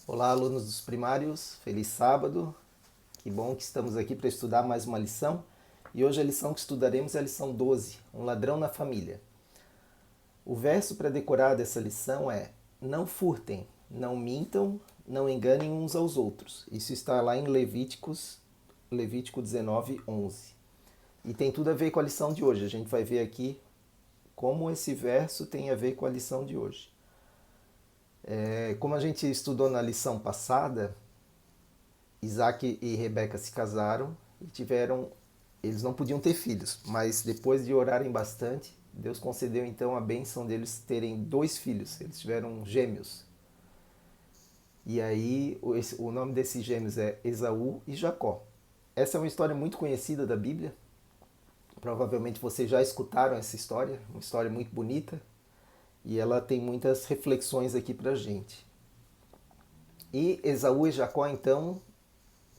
Olá, alunos dos primários, feliz sábado. Que bom que estamos aqui para estudar mais uma lição. E hoje a lição que estudaremos é a lição 12, um ladrão na família. O verso para decorar dessa lição é: não furtem, não mintam, não enganem uns aos outros. Isso está lá em Levítico 19, 11. E tem tudo a ver com a lição de hoje. A gente vai ver aqui como esse verso tem a ver com a lição de hoje. Como a gente estudou na lição passada, Isaac e Rebeca se casaram e tiveram. Eles não podiam ter filhos, mas depois de orarem bastante, Deus concedeu então a bênção deles terem dois filhos. Eles tiveram gêmeos. E aí o nome desses gêmeos é Esaú e Jacó. Essa é uma história muito conhecida da Bíblia. Provavelmente vocês já escutaram essa história, uma história muito bonita. E ela tem muitas reflexões aqui pra gente. E Esaú e Jacó, então,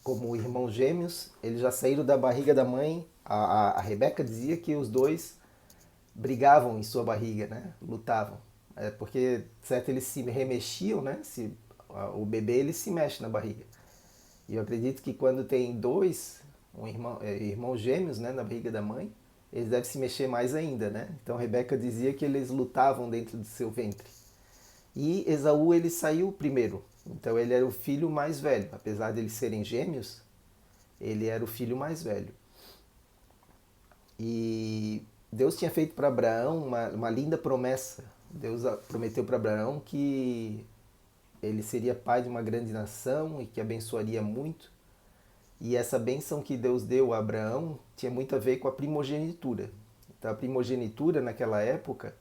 como irmãos gêmeos, eles já saíram da barriga da mãe. A Rebeca dizia que os dois brigavam em sua barriga, né? Lutavam. Porque, certo, eles se remexiam, né? O bebê ele se mexe na barriga. E eu acredito que quando tem dois irmãos gêmeos, né, na barriga da mãe, eles devem se mexer mais ainda, né? Então Rebeca dizia que eles lutavam dentro do seu ventre. E Esaú ele saiu primeiro. Então ele era o filho mais velho. Apesar de eles serem gêmeos, ele era o filho mais velho. E Deus tinha feito para Abraão uma linda promessa. Deus prometeu para Abraão que ele seria pai de uma grande nação e que abençoaria muito. E essa bênção que Deus deu a Abraão tinha muito a ver com a primogenitura. Então a primogenitura naquela época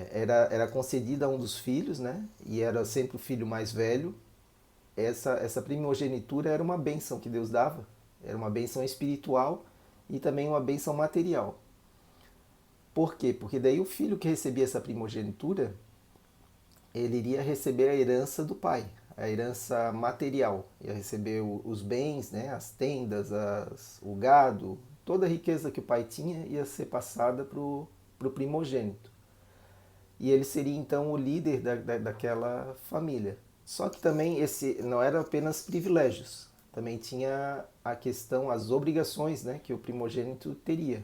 era concedida a um dos filhos, né? E era sempre o filho mais velho. Essa primogenitura era uma bênção que Deus dava. Era uma bênção espiritual e também uma bênção material. Por quê? Porque daí o filho que recebia essa primogenitura, ele iria receber a herança do pai, a herança material. Ia receber os bens, né? As tendas, o gado, toda a riqueza que o pai tinha ia ser passada para o primogênito. E ele seria então o líder daquela família. Só que também esse não era apenas privilégios, também tinha a questão, as obrigações, né, que o primogênito teria,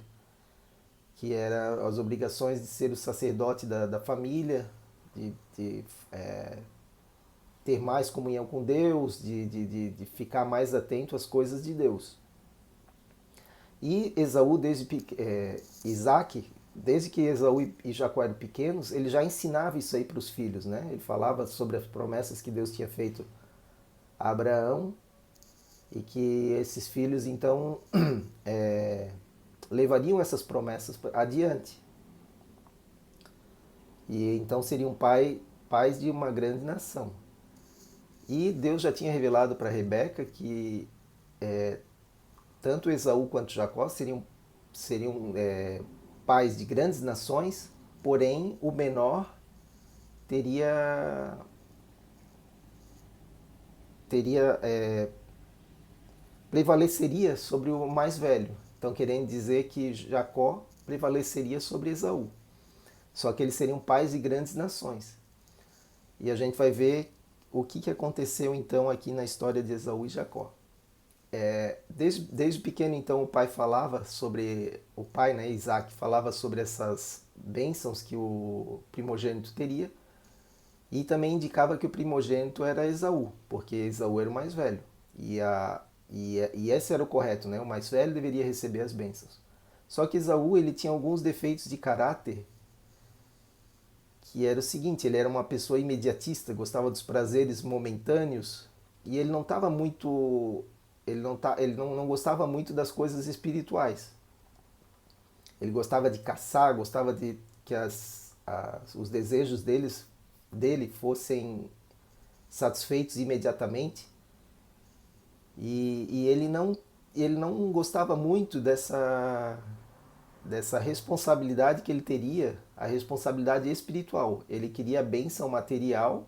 que eram as obrigações de ser o sacerdote da família, de ter mais comunhão com Deus, de ficar mais atento às coisas de Deus. E Esaú, Isaac, desde que Esaú e Jacó eram pequenos, ele já ensinava isso aí para os filhos, né? Ele falava sobre as promessas que Deus tinha feito a Abraão e que esses filhos então levariam essas promessas adiante. E então seriam pais de uma grande nação. E Deus já tinha revelado para Rebeca que tanto Esaú quanto Jacó seriam pais de grandes nações, porém o menor teria teria prevaleceria sobre o mais velho. Então querendo dizer que Jacó prevaleceria sobre Esaú. Só que eles seriam pais de grandes nações. E a gente vai ver o que aconteceu então aqui na história de Esaú e Jacó. Desde pequeno, então, o pai falava sobre. O pai, né, Isaac, falava sobre essas bênçãos que o primogênito teria. E também indicava que o primogênito era Esaú, porque Esaú era o mais velho. E esse era o correto, né? O mais velho deveria receber as bênçãos. Só que Esaú ele tinha alguns defeitos de caráter, que era o seguinte: ele era uma pessoa imediatista, gostava dos prazeres momentâneos, e ele não estava muito ele não gostava muito das coisas espirituais. Ele gostava de caçar, gostava de que os desejos dele fossem satisfeitos imediatamente. E ele não gostava muito dessa responsabilidade que ele teria, a responsabilidade espiritual. Ele queria a bênção material,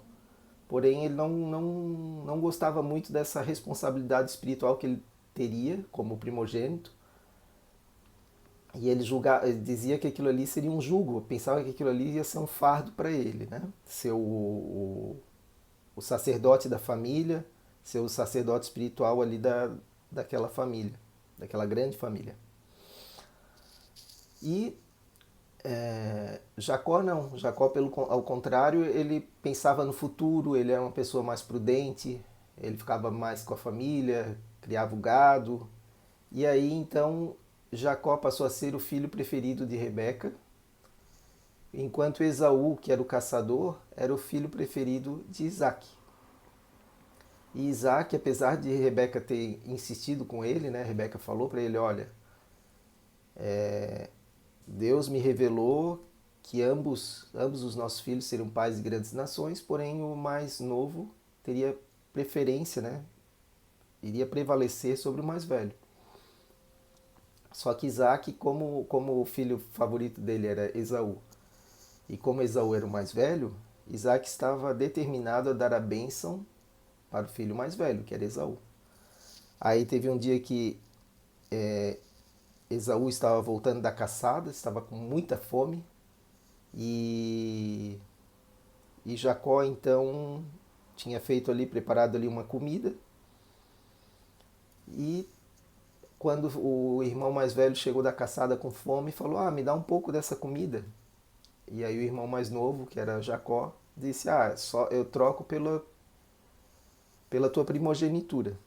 porém ele não gostava muito dessa responsabilidade espiritual que ele teria como primogênito. E ele dizia que aquilo ali seria um jugo, pensava que aquilo ali ia ser um fardo para ele, né? Ser o sacerdote da família, ser o sacerdote espiritual ali daquela família, daquela grande família. E Jacó não, Jacó ao contrário, ele pensava no futuro, ele era uma pessoa mais prudente, ele ficava mais com a família, criava o gado. E aí então Jacó passou a ser o filho preferido de Rebeca, enquanto Esaú, que era o caçador, era o filho preferido de Isaac. E Isaac, apesar de Rebeca ter insistido com ele, né, Rebeca falou para ele, olha, Deus me revelou que ambos os nossos filhos seriam pais de grandes nações, porém o mais novo teria preferência, né? Iria prevalecer sobre o mais velho. Só que Isaac, como o filho favorito dele era Esaú, e como Esaú era o mais velho, Isaac estava determinado a dar a bênção para o filho mais velho, que era Esaú. Aí teve um dia que Esaú estava voltando da caçada, estava com muita fome, e Jacó então tinha feito ali, preparado ali uma comida, e quando o irmão mais velho chegou da caçada com fome, falou, me dá um pouco dessa comida. E aí o irmão mais novo, que era Jacó, disse, só eu troco pela tua primogenitura.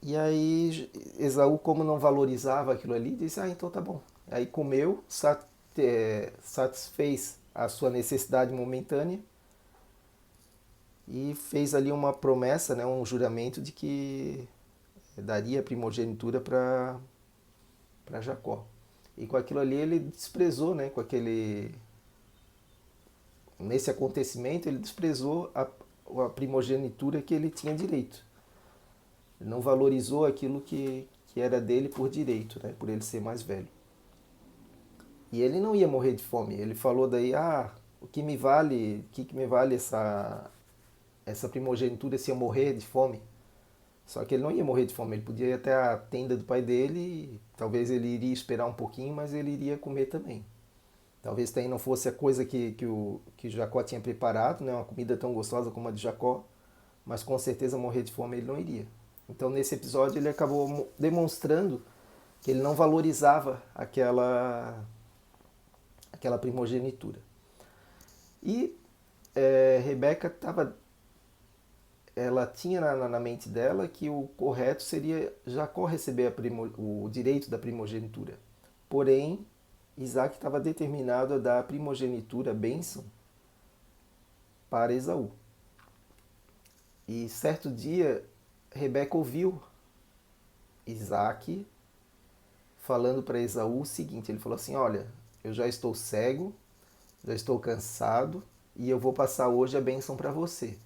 E aí Esaú, como não valorizava aquilo ali, disse, então tá bom. Aí comeu, satisfez a sua necessidade momentânea e fez ali uma promessa, né, um juramento de que daria a primogenitura para Jacó. E com aquilo ali ele desprezou, né, nesse acontecimento ele desprezou a primogenitura que ele tinha direito. Ele não valorizou aquilo que era dele por direito, né, por ele ser mais velho. E ele não ia morrer de fome. Ele falou daí, o que me vale essa primogenitura se eu morrer de fome? Só que ele não ia morrer de fome, ele podia ir até a tenda do pai dele, e talvez ele iria esperar um pouquinho, mas ele iria comer também. Talvez também não fosse a coisa que Jacó tinha preparado, né? Uma comida tão gostosa como a de Jacó, mas com certeza morrer de fome ele não iria. Então nesse episódio ele acabou demonstrando que ele não valorizava aquela primogenitura. E Rebeca ela tinha na mente dela que o correto seria Jacó receber o direito da primogenitura. Porém, Isaac estava determinado a dar a primogenitura, a bênção, para Esaú. E certo dia, Rebeca ouviu Isaac falando para Esaú o seguinte, ele falou assim, olha, eu já estou cego, já estou cansado, e eu vou passar hoje a bênção para você.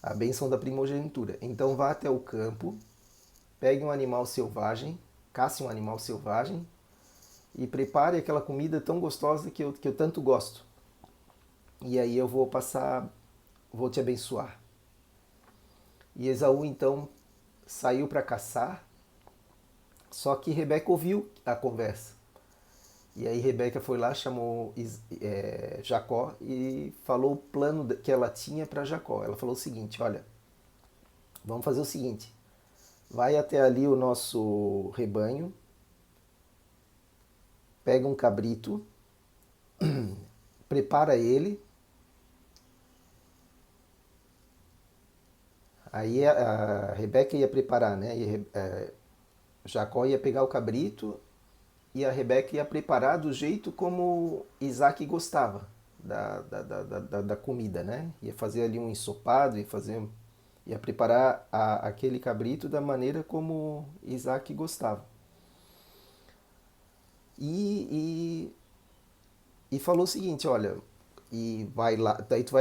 A bênção da primogenitura. Então vá até o campo, pegue um animal selvagem, casse um animal selvagem e prepare aquela comida tão gostosa que eu tanto gosto. E aí eu vou te abençoar. E Esaú então saiu para caçar, só que Rebeca ouviu a conversa. E aí Rebeca foi lá, chamou Jacó e falou o plano que ela tinha para Jacó. Ela falou o seguinte, olha, vamos fazer o seguinte, vai até ali o nosso rebanho, pega um cabrito, prepara ele, aí a Rebeca ia preparar, né? Jacó ia pegar o cabrito e a Rebeca ia preparar do jeito como Isaac gostava da comida, né? Ia fazer ali um ensopado, ia preparar aquele cabrito da maneira como Isaac gostava. E falou o seguinte, olha, e vai lá, daí tu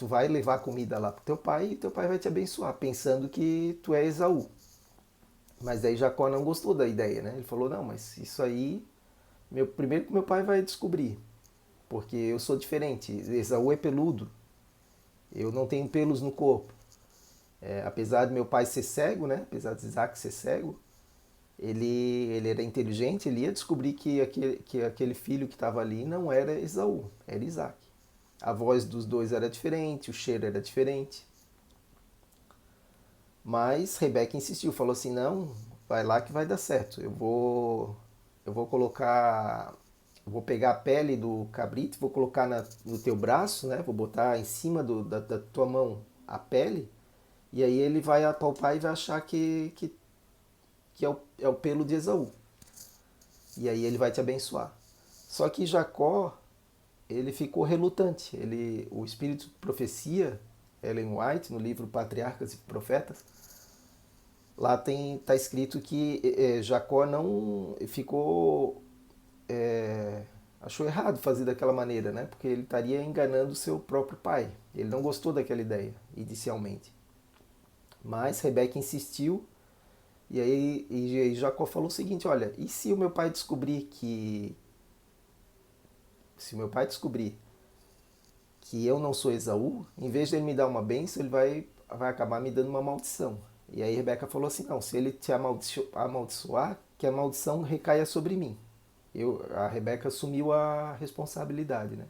vai levar a comida lá pro teu pai e teu pai vai te abençoar, pensando que tu é Esaú. Mas daí Jacó não gostou da ideia, né? Ele falou, não, mas isso aí, primeiro que meu pai vai descobrir, porque eu sou diferente. Esaú é peludo, eu não tenho pelos no corpo. Apesar de meu pai ser cego, né? Apesar de Isaac ser cego, ele era inteligente, ele ia descobrir que aquele filho que estava ali não era Esaú, era Isaac. a voz dos dois era diferente, o cheiro era diferente. Mas Rebeca insistiu, falou assim, não, vai lá que vai dar certo. Eu vou colocar, eu vou pegar a pele do cabrito, vou colocar no teu braço, né? Vou botar em cima da tua mão a pele, e aí ele vai apalpar e vai achar que é o pelo de Esaú. E aí ele vai te abençoar. Só que Jacó, ele ficou relutante. O espírito de profecia, Ellen White, no livro Patriarcas e Profetas, lá tá escrito que Jacó não ficou, achou errado fazer daquela maneira, né? Porque ele estaria enganando seu próprio pai. Ele não gostou daquela ideia inicialmente. Mas Rebeca insistiu e Jacó falou o seguinte: olha, e se o meu pai descobrir que eu não sou Esaú, em vez de ele me dar uma bênção, ele vai acabar me dando uma maldição. E aí Rebeca falou assim, não, se ele te amaldiçoar, que a maldição recaia sobre mim. A Rebeca assumiu a responsabilidade, né?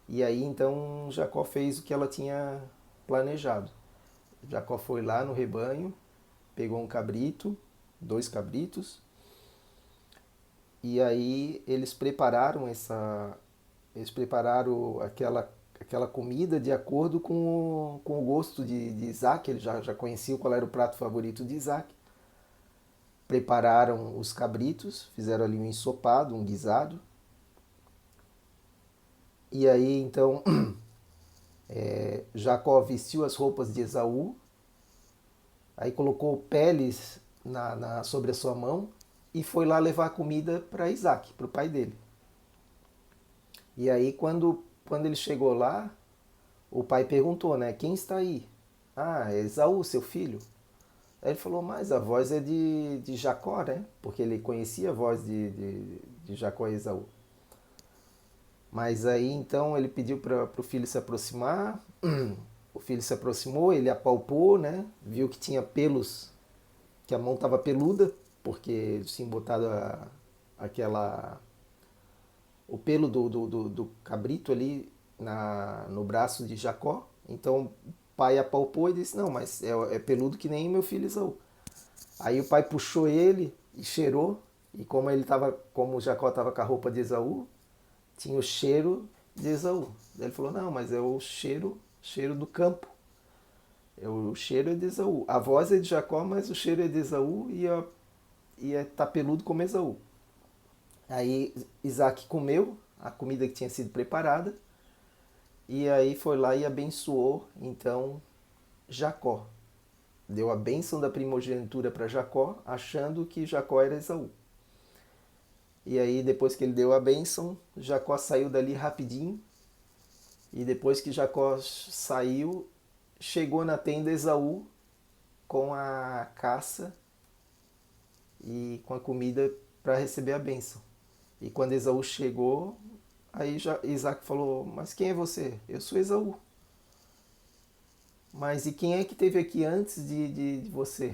E aí então Jacó fez o que ela tinha planejado. Jacó foi lá no rebanho, pegou um cabrito, 2 cabritos, e aí eles prepararam aquela comida de acordo com o gosto de Isaac. Eles já conheciam qual era o prato favorito de Isaac. Prepararam os cabritos, fizeram ali um ensopado, um guisado. E aí então Jacó vestiu as roupas de Esaú, aí colocou peles sobre a sua mão e foi lá levar comida para Isaac, para o pai dele. E aí quando ele chegou lá, o pai perguntou, né? Quem está aí? Ah, é Esaú, seu filho. Aí ele falou, mas a voz é de Jacó, né? Porque ele conhecia a voz de Jacó e Esaú. Mas aí então ele pediu para o filho se aproximar. O filho se aproximou, ele apalpou, né? Viu que tinha pelos, que a mão estava peluda, porque tinha botado aquela o pelo do cabrito ali no braço de Jacó. Então o pai apalpou e disse, não, mas é peludo que nem meu filho Esaú. Aí o pai puxou ele e cheirou, e como Jacó estava com a roupa de Esaú, tinha o cheiro de Esaú. Daí ele falou, não, mas é o cheiro do campo. O cheiro é de Esaú. A voz é de Jacó, mas o cheiro é de Esaú e tá peludo como Esaú. Aí Isaac comeu a comida que tinha sido preparada e aí foi lá e abençoou então Jacó. Deu a bênção da primogenitura para Jacó, achando que Jacó era Esaú. E aí depois que ele deu a bênção, Jacó saiu dali rapidinho. E depois que Jacó saiu, chegou na tenda Esaú com a caça e com a comida para receber a bênção. E quando Esaú chegou, aí Isaac falou, mas quem é você? Eu sou Esaú. Mas e quem é que esteve aqui antes de você?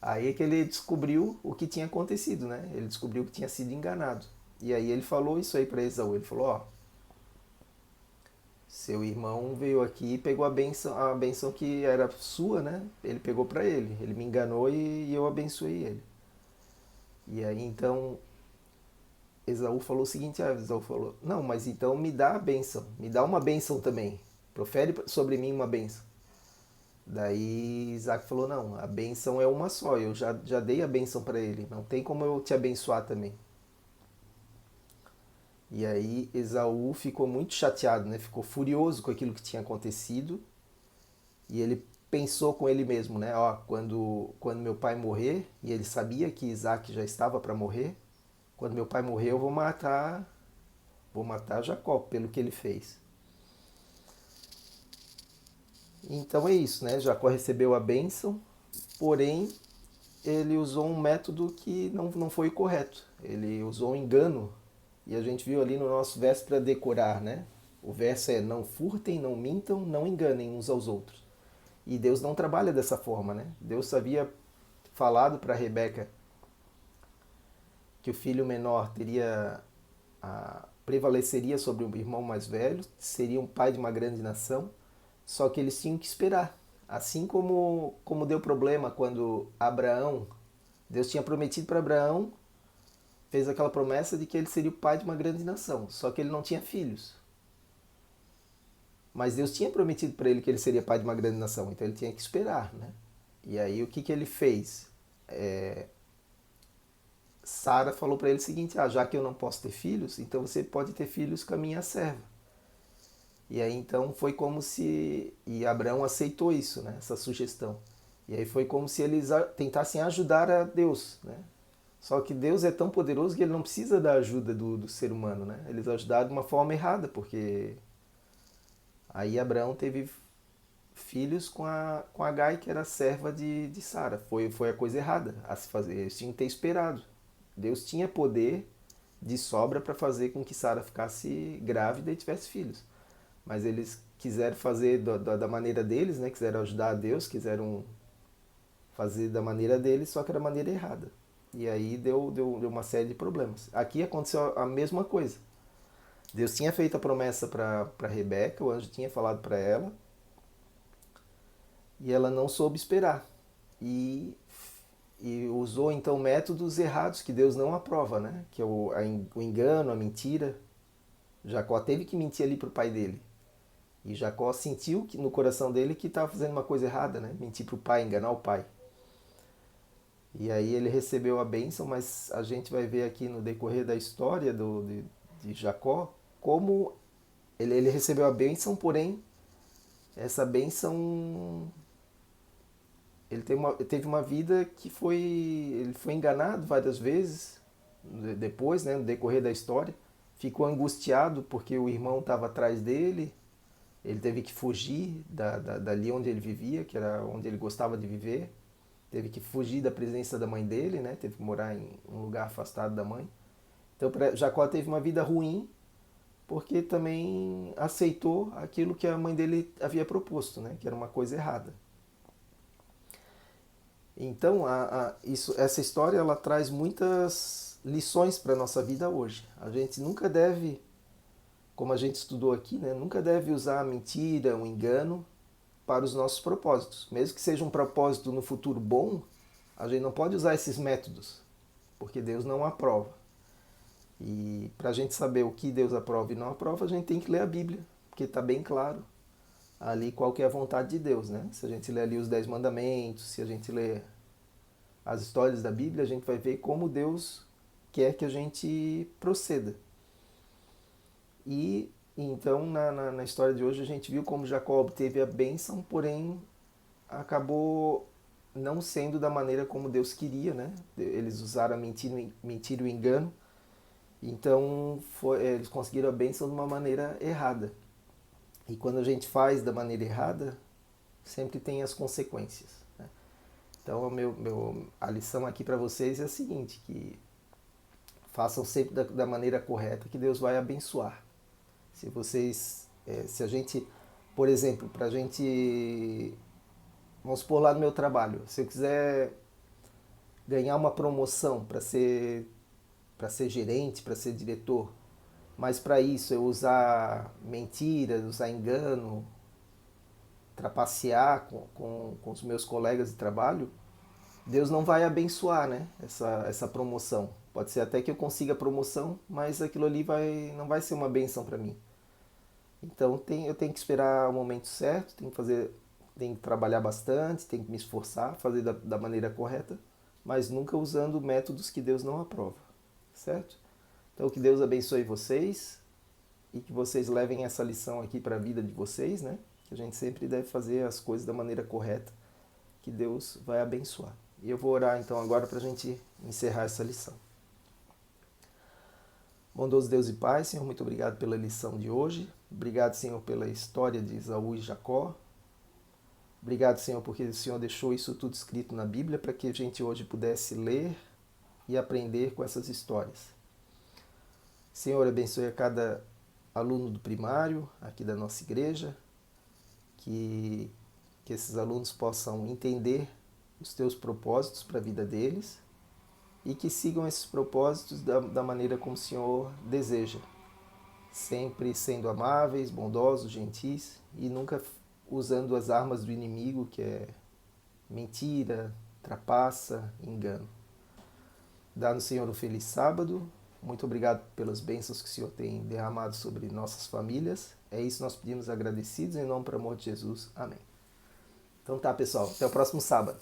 Aí é que ele descobriu o que tinha acontecido, né? Ele descobriu que tinha sido enganado. E aí ele falou isso aí para Esaú. Ele falou, ó, seu irmão veio aqui e pegou a benção que era sua, né? Ele pegou para ele. Ele me enganou e eu abençoei ele. E aí então Esaú falou o seguinte, Esaú falou, não, mas então me dá a bênção, me dá uma bênção também, profere sobre mim uma bênção. Daí Isaac falou, não, a bênção é uma só, eu já dei a bênção para ele, não tem como eu te abençoar também. E aí Esaú ficou muito chateado, né? Ficou furioso com aquilo que tinha acontecido e ele pensou com ele mesmo, né? Ó, quando meu pai morrer, e ele sabia que Isaac já estava para morrer, quando meu pai morrer eu vou matar Jacó pelo que ele fez. Então é isso, né? Jacó recebeu a bênção, porém ele usou um método que não foi correto. Ele usou um engano. E a gente viu ali no nosso verso para decorar, né? O verso é não furtem, não mintam, não enganem uns aos outros. E Deus não trabalha dessa forma, né? Deus havia falado para Rebeca que o filho menor teria prevaleceria sobre o irmão mais velho, seria um pai de uma grande nação, só que eles tinham que esperar. Assim como deu problema quando Abraão, Deus tinha prometido para Abraão, fez aquela promessa de que ele seria o pai de uma grande nação, só que ele não tinha filhos. Mas Deus tinha prometido para ele que ele seria pai de uma grande nação, então ele tinha que esperar, né? E aí o que ele fez? Sara falou para ele o seguinte: já que eu não posso ter filhos, então você pode ter filhos com a minha serva. E aí então foi como se... E Abraão aceitou isso, né? Essa sugestão. E aí foi como se eles tentassem ajudar a Deus, né? Só que Deus é tão poderoso que ele não precisa da ajuda do ser humano, né? Eles ajudaram de uma forma errada, porque aí Abraão teve filhos com Agai, que era serva de Sara. Foi a coisa errada a se fazer. Eles tinham que ter esperado. Deus tinha poder de sobra para fazer com que Sara ficasse grávida e tivesse filhos. Mas eles quiseram fazer da maneira deles, né? Quiseram ajudar a Deus, quiseram fazer da maneira deles, só que era a maneira errada. E aí deu uma série de problemas. Aqui aconteceu a mesma coisa. Deus tinha feito a promessa para Rebeca, o anjo tinha falado para ela, e ela não soube esperar. E usou então métodos errados que Deus não aprova, né? Que é o engano, a mentira. Jacó teve que mentir ali para o pai dele. E Jacó sentiu que no coração dele que estava fazendo uma coisa errada, né? Mentir para o pai, enganar o pai. E aí ele recebeu a bênção, mas a gente vai ver aqui no decorrer da história de Jacó como ele recebeu a bênção, porém essa bênção... Ele teve uma vida que ele foi enganado várias vezes depois, né, no decorrer da história. Ficou angustiado porque o irmão estava atrás dele. Ele teve que fugir dali onde ele vivia, que era onde ele gostava de viver. Teve que fugir da presença da mãe dele, né? Teve que morar em um lugar afastado da mãe. Então Jacó teve uma vida ruim porque também aceitou aquilo que a mãe dele havia proposto, né? Que era uma coisa errada. Então essa história ela traz muitas lições para a nossa vida hoje. A gente nunca deve, como a gente estudou aqui, né? Nunca deve usar a mentira, o engano para os nossos propósitos. Mesmo que seja um propósito no futuro bom, a gente não pode usar esses métodos, porque Deus não aprova. E para a gente saber o que Deus aprova e não aprova, a gente tem que ler a Bíblia, porque está bem claro ali qual que é a vontade de Deus, né? Se a gente ler ali os 10 mandamentos, se a gente ler as histórias da Bíblia, a gente vai ver como Deus quer que a gente proceda. E então na história de hoje a gente viu como Jacó obteve a bênção, porém acabou não sendo da maneira como Deus queria, né? Eles usaram a mentira e o engano, então eles conseguiram a bênção de uma maneira errada. E quando a gente faz da maneira errada, sempre tem as consequências, né? Então a lição aqui para vocês é a seguinte, que façam sempre da maneira correta, que Deus vai abençoar. Se a gente, por exemplo, para a gente, vamos supor lá no meu trabalho, se eu quiser ganhar uma promoção para ser gerente, para ser diretor, mas para isso eu usar mentiras, usar engano, trapacear com os meus colegas de trabalho, Deus não vai abençoar, né, essa promoção. Pode ser até que eu consiga a promoção, mas aquilo ali não vai ser uma benção para mim. Então eu tenho que esperar o momento certo, tenho que trabalhar bastante, tenho que me esforçar, fazer da maneira correta, mas nunca usando métodos que Deus não aprova, certo? Então que Deus abençoe vocês e que vocês levem essa lição aqui para a vida de vocês, né? Que a gente sempre deve fazer as coisas da maneira correta, que Deus vai abençoar. E eu vou orar então agora para a gente encerrar essa lição. Bondoso Deus e Pai, Senhor, muito obrigado pela lição de hoje. Obrigado, Senhor, pela história de Esaú e Jacó. Obrigado, Senhor, porque o Senhor deixou isso tudo escrito na Bíblia para que a gente hoje pudesse ler e aprender com essas histórias. Senhor, abençoe a cada aluno do primário aqui da nossa igreja, que esses alunos possam entender os teus propósitos para a vida deles e que sigam esses propósitos da maneira como o Senhor deseja. sempre sendo amáveis, bondosos, gentis e nunca usando as armas do inimigo, que é mentira, trapaça, engano. Dá no Senhor um feliz sábado. Muito obrigado pelas bênçãos que o Senhor tem derramado sobre nossas famílias. É isso que nós pedimos agradecidos em nome do amor de Jesus. Amém. Então tá, pessoal. Até o próximo sábado.